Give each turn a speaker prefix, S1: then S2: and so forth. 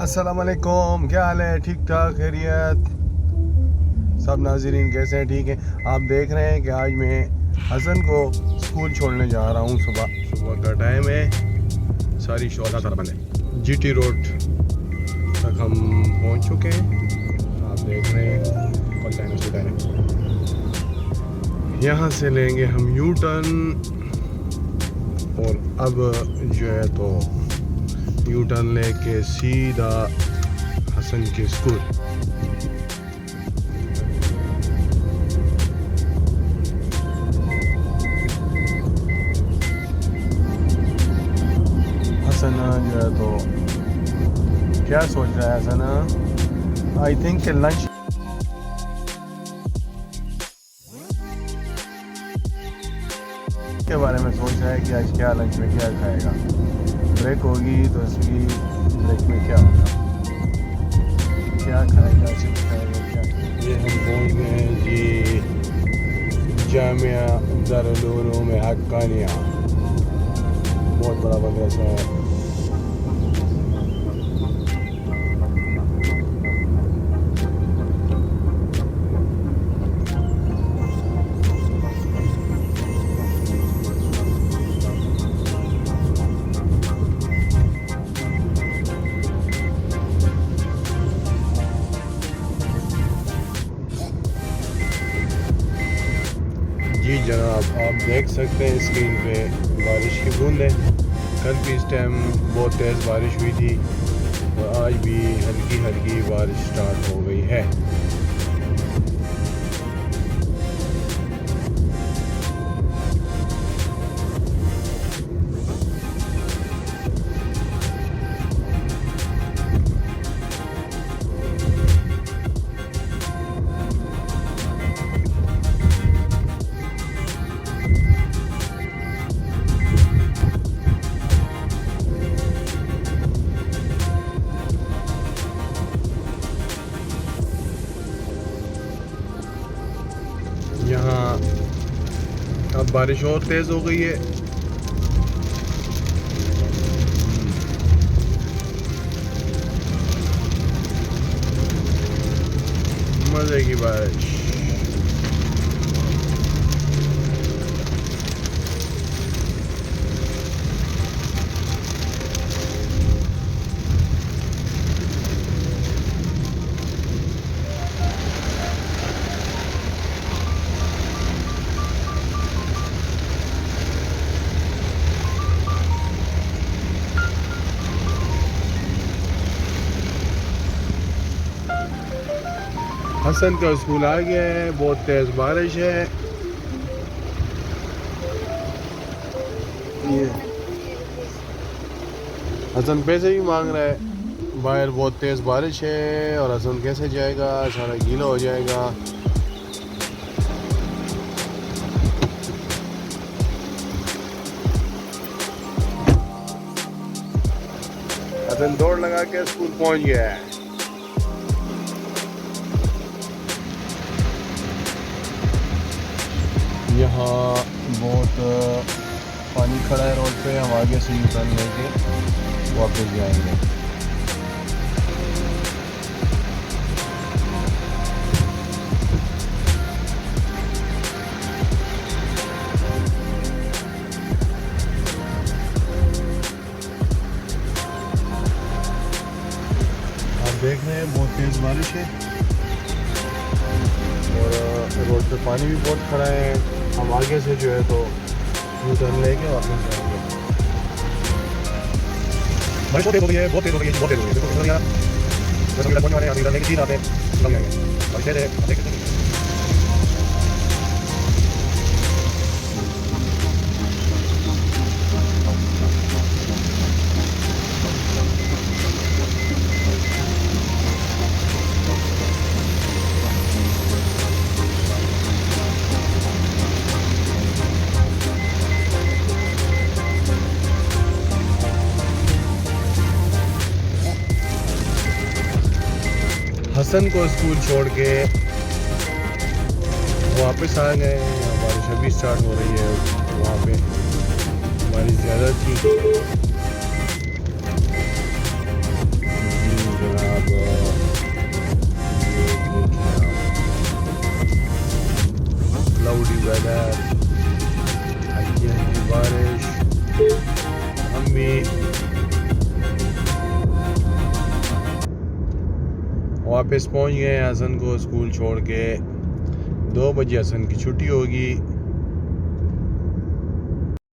S1: अस्सलाम वालेकुम, क्या हाल है? ठीक ठाक, खैरियत? सब नाज़रीन कैसे हैं? ठीक हैं? आप देख रहे हैं कि आज मैं हसन को स्कूल छोड़ने जा रहा हूँ। सुबह का टाइम है, सारी शौदा सारा बंद है। जीटी रोड तक हम पहुँच चुके हैं। आप देख रहे हैं यहाँ से लेंगे हम यू टर्न और अब जो है तो यू टर्न लेके सीधा हसन के स्कूल। हसन जो है तो क्या सोच रहा है हसन? आई थिंक लंच के बारे में सोच रहा है कि आज क्या लंच में क्या खाएगा। ब्रेक होगी तो इसकी ब्रेक में क्या होगा, क्या खाएगा, सिर्फ खाएगा क्या। ये हम पहुँच गए हैं जी जामिया दारुल उलूम हक्कानिया, बहुत बड़ा मदरसा है। जी जनाब, आप देख सकते हैं स्क्रीन पे बारिश की बूंदें। कल भी इस टाइम बहुत तेज़ बारिश हुई थी और आज भी हल्की हल्की बारिश स्टार्ट हो गई है। यहाँ अब बारिश और तेज़ हो गई है। मज़े की बारिश। हसन का स्कूल आ गया है, बहुत तेज़ बारिश है। ये हसन पैसे भी मांग रहा है, बाहर बहुत तेज़ बारिश है और हसन कैसे जाएगा, सारा गीला हो जाएगा। हसन दौड़ लगा के स्कूल पहुंच गया है। यहाँ बहुत पानी खड़ा है रोड पे, हम आगे से यू टर्न लेके वापस जाएंगे। आप देख रहे हैं बहुत तेज़ बारिश है और रोड पे पानी भी बहुत खड़ा है। हम आगे से जो है तो यू टर्न लेके वापस जाएंगे। बारिश बहुत तेज़ हो गई है, बहुत तेज़ हो गई है, बहुत तेज़ हो गई है। देखो कितना यहाँ पहुँचने वाले हैं, इधर लेके 3 आते हैं, लग जाएंगे। बारिश तेज़ है, आप देख सकते हैं। हसन को स्कूल छोड़ के वापस आ गए हैं। बारिश अभी स्टार्ट हो रही है, वहाँ पे बारिश ज़्यादा थी। वापस पहुंच गए हसन को स्कूल छोड़ के। 2 बजे हसन की छुट्टी होगी।